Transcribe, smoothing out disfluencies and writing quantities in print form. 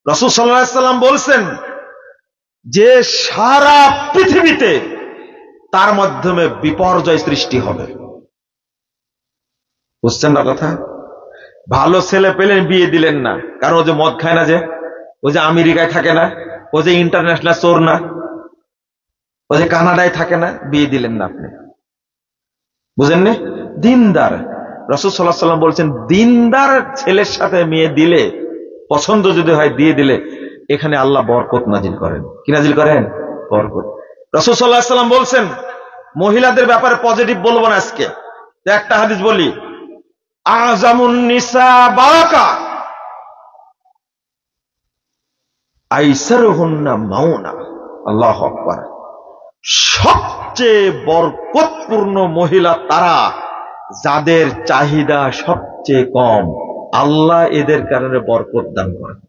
রাসূল সাল্লাল্লাহু আলাইহি সাল্লাম বলছেন যে সারা পৃথিবীতে তার মাধ্যমে বিপর্যয় সৃষ্টি হবে। বুঝছেন না কথা? ভালো ছেলে পেলেন, বিয়ে দিলেন না, কারণ ও যে মদ খায় না, যে ও যে আমেরিকায় থাকে না, ও যে ইন্টারন্যাশনাল চোর না, ও যে কানাডায় থাকে না, বিয়ে দিলেন না আপনি। বুঝেননি? দিনদার। রাসূল সাল্লাল্লাহু আলাইহি সাল্লাম বলছেন দিনদার ছেলের সাথে মেয়ে দিলে, পছন্দ যদি হয় দিয়ে দিলে, এখানে আল্লাহ বরকত নাজিল করেন। কি নাজিল করেন? বরকত। রাসূল সাল্লাল্লাহু আলাইহি সাল্লাম বলছেন, মহিলাদের ব্যাপারে পজিটিভ বলবো না আজকে, একটা হাদিস বলি, আযামুন নিসা বারাকা আইসারুহুন্না মাউনা। আল্লাহু আকবার। সবচেয়ে বরকতপূর্ণ মহিলা তারা যাদের চাহিদা সবচেয়ে কম, আল্লাহ এদের কারণে বরকত দান করেন।